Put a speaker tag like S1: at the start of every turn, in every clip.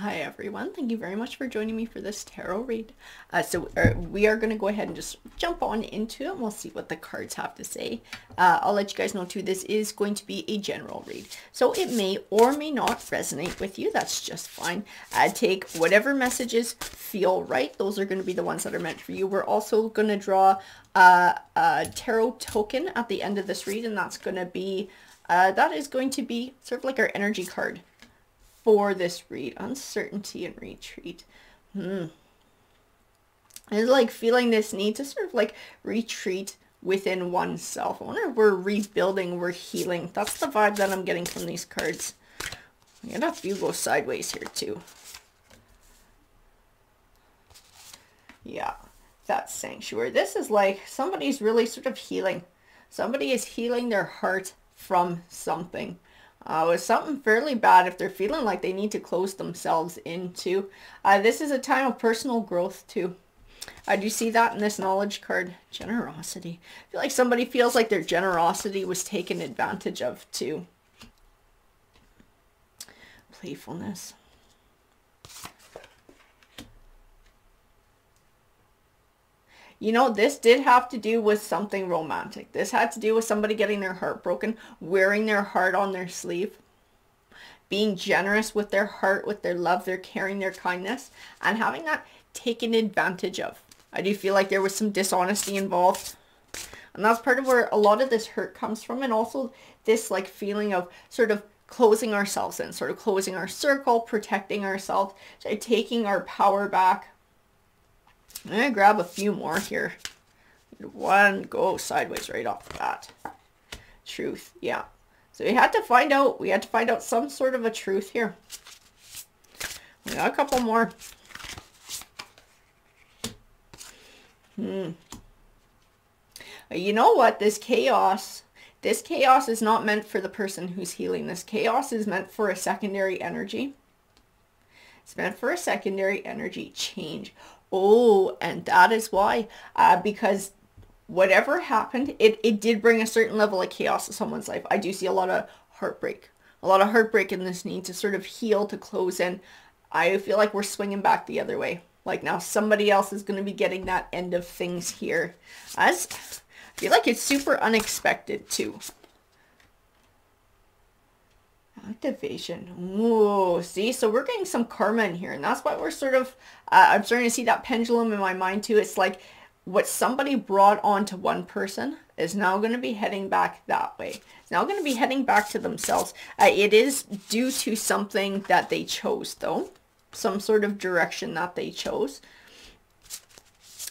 S1: Hi everyone, thank you very much for joining me for this tarot read. We are going to go ahead and just jump on into it and we'll see what the cards have to say. I'll let you guys know too, this is going to be a general read. So it may or may not resonate with you, that's just fine. Take whatever messages feel right, those are going to be the ones that are meant for you. We're also going to draw a tarot token at the end of this read, and that's going to be, that is going to be sort of like our energy card for this read. Uncertainty and retreat. It's like feeling this need to sort of like retreat within oneself. I wonder if we're rebuilding, we're healing. That's the vibe that I'm getting from these cards. I got a few go sideways here too. Yeah, that sanctuary. This is like somebody's really sort of healing. Somebody is healing their heart from something. With something fairly bad if they're feeling like they need to close themselves into. This is a time of personal growth too. I do see that in this knowledge card. Generosity. I feel like somebody feels like their generosity was taken advantage of too. Playfulness. You know, this did have to do with something romantic. This had to do with somebody getting their heart broken, wearing their heart on their sleeve, being generous with their heart, with their love, their caring, their kindness, and having that taken advantage of. I do feel like there was some dishonesty involved. And that's part of where a lot of this hurt comes from. And also this like feeling of sort of closing ourselves in, sort of closing our circle, protecting ourselves, so taking our power back. I'm going to grab a few more here. One go sideways right off the bat. Truth, yeah. So we had to find out some sort of a truth here. We got a couple more. You know what? This chaos is not meant for the person who's healing. This chaos is meant for a secondary energy. It's meant for a secondary energy change. Oh, and that is why, because whatever happened, it did bring a certain level of chaos to someone's life. I do see a lot of heartbreak. A lot of heartbreak in this need to sort of heal, to close in. I feel like we're swinging back the other way. Like now somebody else is going to be getting that end of things here. I feel like it's super unexpected too. Activation. Ooh, see, so we're getting some karma in here, and that's why we're sort of, I'm starting to see that pendulum in my mind too. It's like what somebody brought onto one person is now going to be heading back that way. It's now going to be heading back to themselves. It is due to something that they chose though. Some sort of direction that they chose.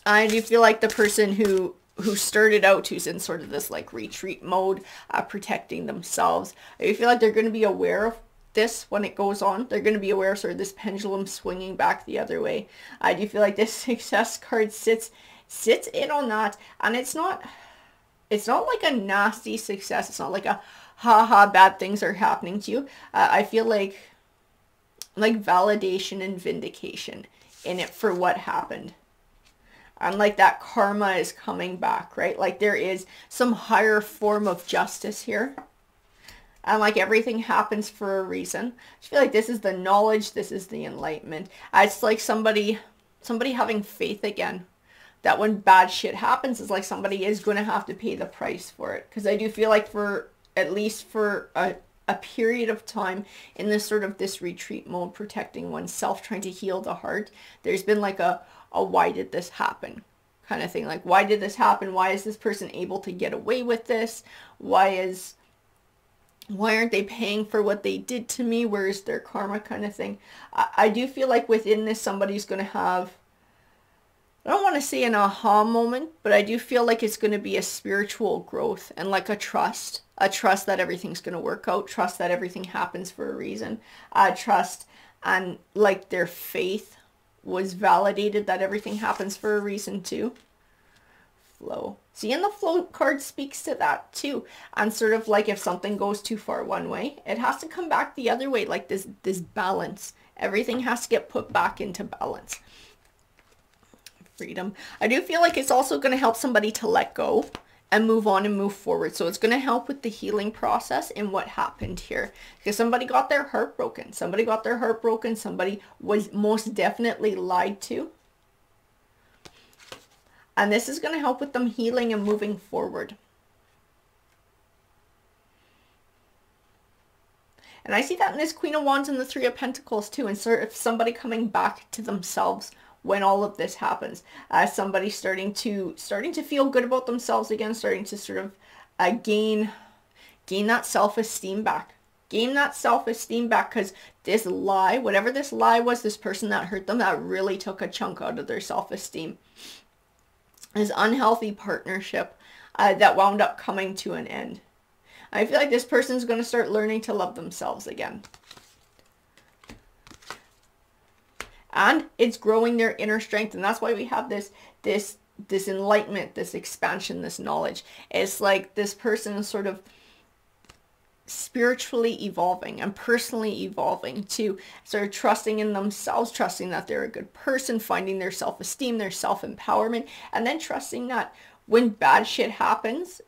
S1: I do feel like the person who started out, who's in sort of this like retreat mode, protecting themselves, I feel like they're going to be aware of this when it goes on. They're going to be aware of sort of this pendulum swinging back the other way. I do feel like this success card sits in on that, and it's not like a nasty success. It's not like a haha bad things are happening to you. I feel like validation and vindication in it for what happened. And like that karma is coming back, right? Like there is some higher form of justice here. And like everything happens for a reason. I feel like this is the knowledge. This is the enlightenment. It's like somebody having faith again. That when bad shit happens, it's like somebody is going to have to pay the price for it. Because I do feel like for, at least for a period of time in this sort of this retreat mode, protecting oneself, trying to heal the heart, there's been like a why did this happen kind of thing. Like, why did this happen? Why is this person able to get away with this? Why aren't they paying for what they did to me? Where is their karma kind of thing? I do feel like within this, somebody's going to have, I don't want to say an aha moment, but I do feel like it's going to be a spiritual growth and like a trust that everything's going to work out, trust that everything happens for a reason, trust and like their faith was validated that everything happens for a reason too. Flow. See, and the flow card speaks to that too. And sort of like if something goes too far one way, it has to come back the other way, like this balance. Everything has to get put back into balance. Freedom. I do feel like it's also going to help somebody to let go and move on and move forward. So it's going to help with the healing process and what happened here. Because somebody got their heart broken. Somebody got their heart broken. Somebody was most definitely lied to. And this is going to help with them healing and moving forward. And I see that in this Queen of Wands and the Three of Pentacles too. And sort of somebody coming back to themselves when all of this happens. Somebody starting to feel good about themselves again, starting to sort of gain that self-esteem back. Gain that self-esteem back, because this lie, whatever this lie was, this person that hurt them, that really took a chunk out of their self-esteem. This unhealthy partnership that wound up coming to an end. I feel like this person's going to start learning to love themselves again. And it's growing their inner strength. And that's why we have this enlightenment, this expansion, this knowledge. It's like this person is sort of spiritually evolving and personally evolving to sort of trusting in themselves, trusting that they're a good person, finding their self-esteem, their self-empowerment, and then trusting that when bad shit happens,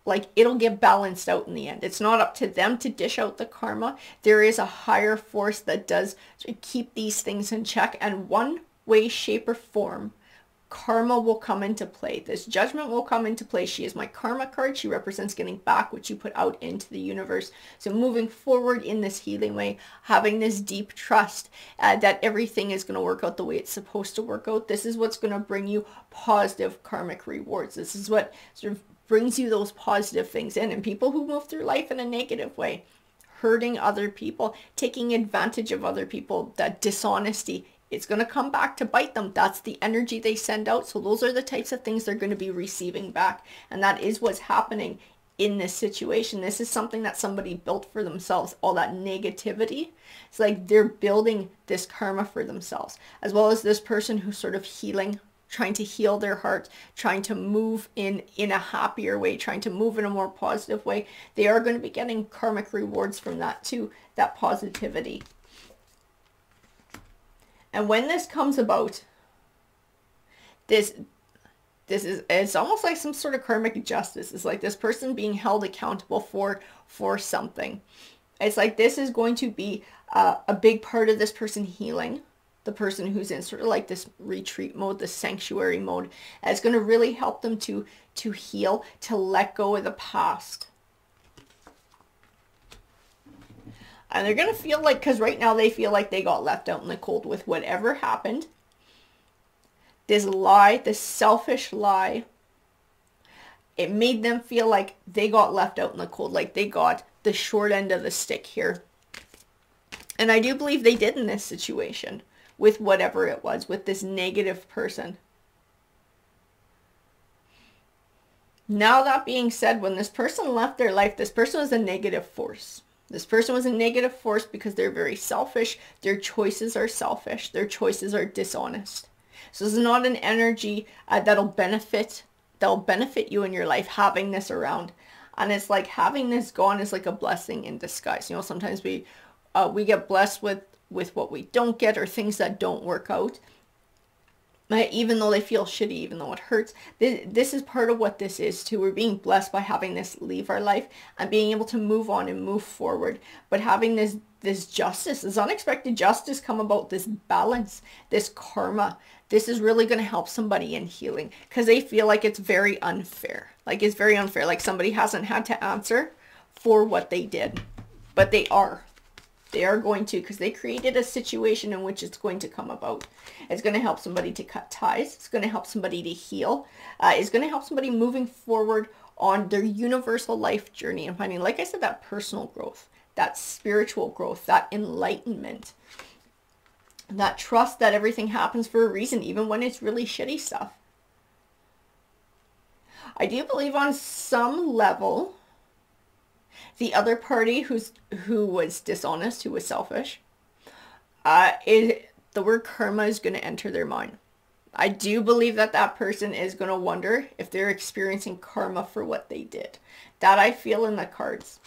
S1: like, it'll get balanced out in the end. It's not up to them to dish out the karma. There is a higher force that does keep these things in check. And one way, shape, or form, karma will come into play. This judgment will come into play. She is my karma card. She represents getting back what you put out into the universe. So moving forward in this healing way, having this deep trust that everything is going to work out the way it's supposed to work out. This is what's going to bring you positive karmic rewards. This is what sort of brings you those positive things in. And people who move through life in a negative way, hurting other people, taking advantage of other people, that dishonesty, it's going to come back to bite them. That's the energy they send out. So those are the types of things they're going to be receiving back. And that is what's happening in this situation. This is something that somebody built for themselves. All that negativity, it's like they're building this karma for themselves, as well as this person who's sort of healing, trying to heal their heart, trying to move in a happier way, trying to move in a more positive way. They are going to be getting karmic rewards from that too, that positivity. And when this comes about, it's almost like some sort of karmic justice. It's like this person being held accountable for something. It's like this is going to be a big part of this person healing. The person who's in sort of like this retreat mode, the sanctuary mode, it's going to really help them to heal, to let go of the past. And they're going to feel like, because right now they feel like they got left out in the cold with whatever happened. This lie, this selfish lie, it made them feel like they got left out in the cold, like they got the short end of the stick here. And I do believe they did in this situation, with whatever it was, with this negative person. Now that being said, when this person left their life, this person was a negative force. This person was a negative force because they're very selfish. Their choices are selfish. Their choices are dishonest. So this is not an energy that'll benefit you in your life, having this around. And it's like having this gone is like a blessing in disguise. You know, sometimes we get blessed with what we don't get, or things that don't work out, even though they feel shitty, even though it hurts. This is part of what this is too. We're being blessed by having this leave our life and being able to move on and move forward. But having this justice, this unexpected justice come about, this balance, this karma, this is really going to help somebody in healing, because they feel like it's very unfair. Like it's very unfair. Like somebody hasn't had to answer for what they did, but they are. They are going to, because they created a situation in which it's going to come about. It's going to help somebody to cut ties. It's going to help somebody to heal. It's going to help somebody moving forward on their universal life journey and finding, like I said, that personal growth, that spiritual growth, that enlightenment, that trust that everything happens for a reason, even when it's really shitty stuff. I do believe on some level, the other party who was dishonest, who was selfish, the word karma is going to enter their mind. I do believe that person is going to wonder if they're experiencing karma for what they did. That I feel in the cards.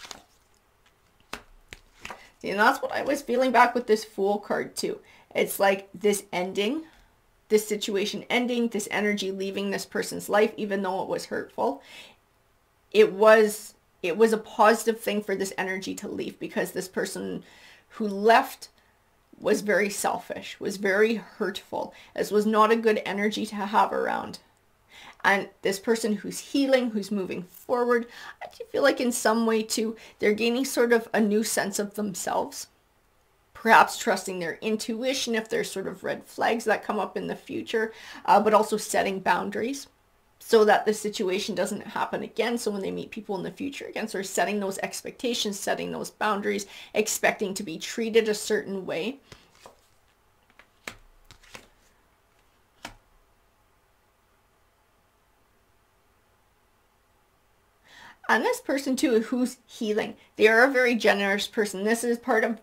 S1: See, and that's what I was feeling back with this Fool card too. It's like this ending, this situation ending, this energy leaving this person's life, even though it was hurtful. it was a positive thing for this energy to leave, because this person who left was very selfish, was very hurtful. This was not a good energy to have around. And this person who's healing, who's moving forward, I do feel like in some way too, they're gaining sort of a new sense of themselves. Perhaps trusting their intuition if there's sort of red flags that come up in the future, but also setting boundaries so that the situation doesn't happen again. So when they meet people in the future again, sort of setting those expectations, setting those boundaries, expecting to be treated a certain way. And this person too, who's healing, they are a very generous person. This is part of,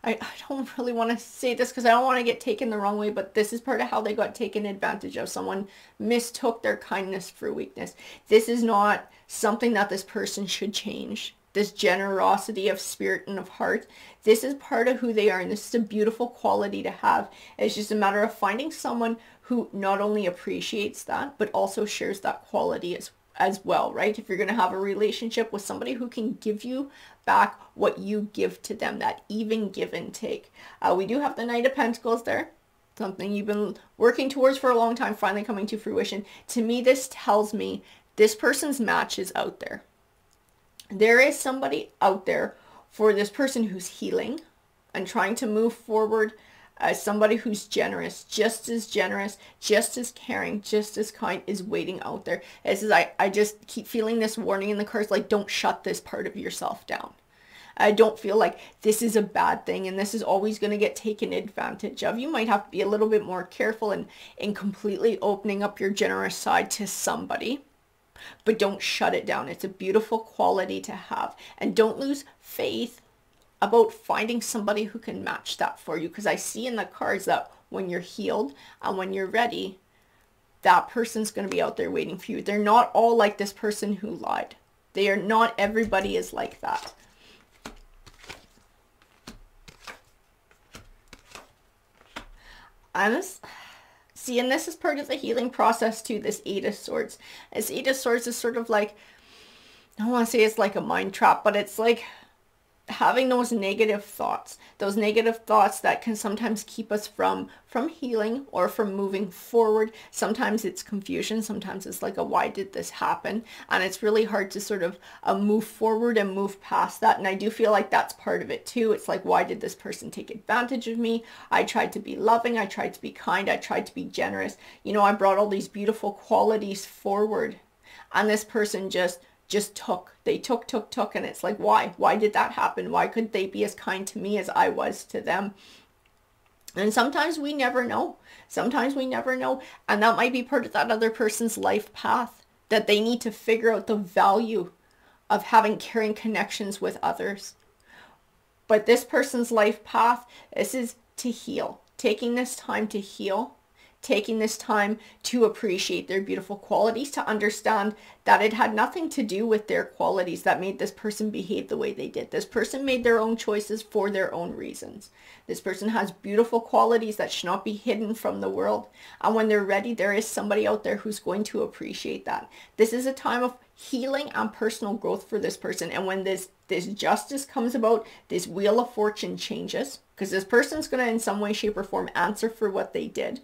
S1: I don't really want to say this because I don't want to get taken the wrong way, but this is part of how they got taken advantage of. Someone mistook their kindness for weakness. This is not something that this person should change. This generosity of spirit and of heart, this is part of who they are, and this is a beautiful quality to have. It's just a matter of finding someone who not only appreciates that, but also shares that quality as well, right? If you're going to have a relationship with somebody who can give you back what you give to them, that even give and take. We do have the Knight of Pentacles there, something you've been working towards for a long time, finally coming to fruition. To me, this tells me this person's match is out there. There is somebody out there for this person who's healing and trying to move forward, as somebody who's generous, just as caring, just as kind, is waiting out there. This is, I just keep feeling this warning in the cards, like, don't shut this part of yourself down. I don't feel like this is a bad thing and this is always going to get taken advantage of. You might have to be a little bit more careful in completely opening up your generous side to somebody, but don't shut it down. It's a beautiful quality to have. And don't lose faith about finding somebody who can match that for you, because I see in the cards that when you're healed and when you're ready, that person's going to be out there waiting for you. They're not all like this person who lied. They are not, everybody is like that. See, and this is part of the healing process too, this Eight of Swords. This Eight of Swords is sort of like, I don't want to say it's like a mind trap, but it's like having those negative thoughts that can sometimes keep us from healing or from moving forward. Sometimes it's confusion. Sometimes it's like a, why did this happen? And it's really hard to sort of move forward and move past that. And I do feel like that's part of it too. It's like, why did this person take advantage of me? I tried to be loving. I tried to be kind. I tried to be generous. You know, I brought all these beautiful qualities forward, and this person just took. They took, and it's like, why did that happen? Why couldn't they be as kind to me as I was to them? And sometimes we never know. And that might be part of that other person's life path, that they need to figure out the value of having caring connections with others. But this person's life path, this is to heal, taking this time to heal, taking this time to appreciate their beautiful qualities, to understand that it had nothing to do with their qualities that made this person behave the way they did. This person made their own choices for their own reasons. This person has beautiful qualities that should not be hidden from the world. And when they're ready, there is somebody out there who's going to appreciate that. This is a time of healing and personal growth for this person. And when this justice comes about, this wheel of fortune changes, because this person's going to in some way, shape, or form answer for what they did.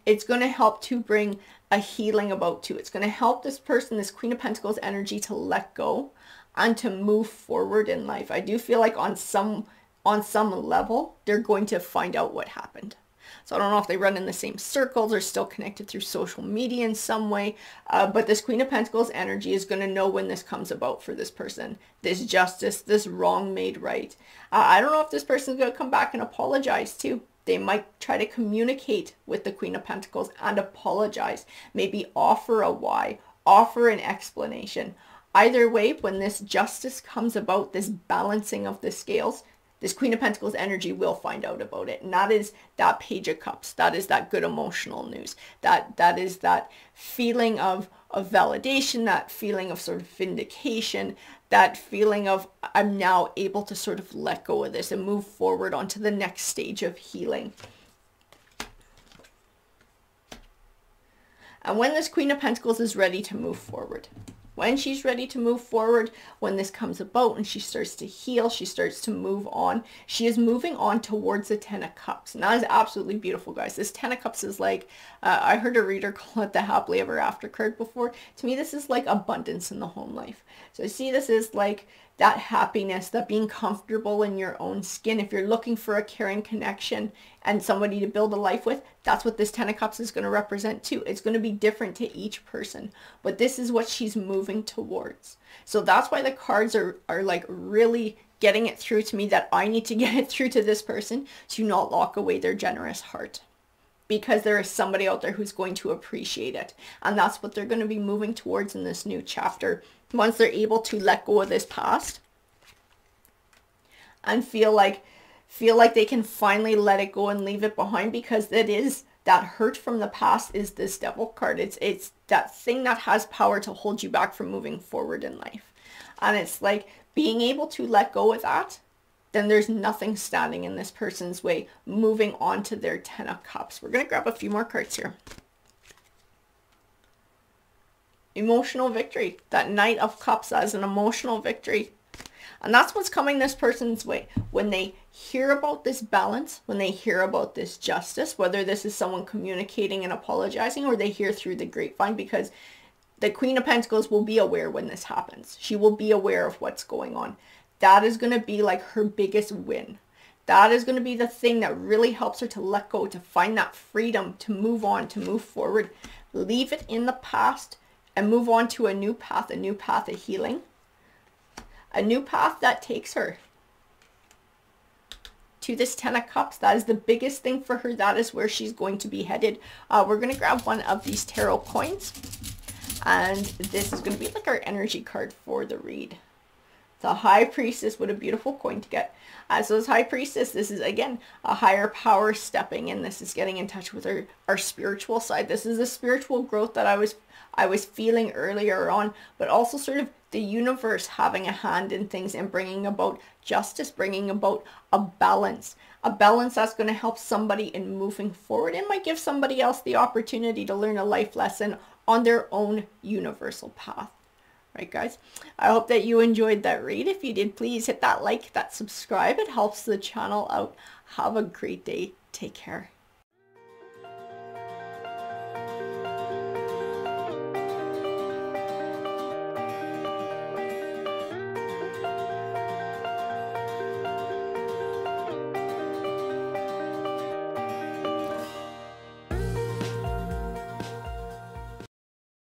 S1: It's going to help to bring a healing about too. It's going to help this person, this Queen of Pentacles energy, to let go and to move forward in life. I do feel like on some level, they're going to find out what happened. So I don't know if they run in the same circles or still connected through social media in some way. But this Queen of Pentacles energy is going to know when this comes about for this person. This justice, this wrong made right. I don't know if this person's going to come back and apologize too. They might try to communicate with the Queen of Pentacles and apologize. Maybe offer a why, offer an explanation. Either way, when this justice comes about, this balancing of the scales, this Queen of Pentacles energy will find out about it. And that is that Page of Cups. That is that good emotional news. That is that feeling of validation, that feeling of sort of vindication, that feeling of, I'm now able to sort of let go of this and move forward onto the next stage of healing. And when this Queen of Pentacles is ready to move forward, when she's ready to move forward, when this comes about and she starts to heal, she starts to move on, she is moving on towards the Ten of Cups. And that is absolutely beautiful, guys. This Ten of Cups is like, I heard a reader call it the happily ever after card before. To me, this is like abundance in the home life. So I see this is like that happiness, that being comfortable in your own skin. If you're looking for a caring connection and somebody to build a life with, that's what this Ten of Cups is going to represent too. It's going to be different to each person, but this is what she's moving towards. So that's why the cards are like really getting it through to me that I need to get it through to this person to not lock away their generous heart, because there is somebody out there who's going to appreciate it. And that's what they're going to be moving towards in this new chapter. Once they're able to let go of this past and feel like they can finally let it go and leave it behind, because it is that hurt from the past is this Devil card. It's that thing that has power to hold you back from moving forward in life. And it's like being able to let go of that, then there's nothing standing in this person's way moving on to their Ten of Cups. We're going to grab a few more cards here. Emotional victory. That Knight of Cups as an emotional victory. And that's what's coming this person's way. When they hear about this balance, when they hear about this justice, whether this is someone communicating and apologizing, or they hear through the grapevine, because the Queen of Pentacles will be aware when this happens. She will be aware of what's going on. That is going to be like her biggest win. That is going to be the thing that really helps her to let go, to find that freedom, to move on, to move forward. Leave it in the past and move on to a new path of healing. A new path that takes her to this Ten of Cups. That is the biggest thing for her. That is where she's going to be headed. We're going to grab one of these tarot coins. And this is going to be like our energy card for the read. The High Priestess, what a beautiful coin to get. So this High Priestess, this is again a higher power stepping in. This is getting in touch with our spiritual side. This is the spiritual growth that I was feeling earlier on, but also sort of the universe having a hand in things and bringing about justice, bringing about a balance that's going to help somebody in moving forward. It might give somebody else the opportunity to learn a life lesson on their own universal path. Right, guys? I hope that you enjoyed that read. If you did, please hit that like, that subscribe. It helps the channel out. Have a great day. Take care.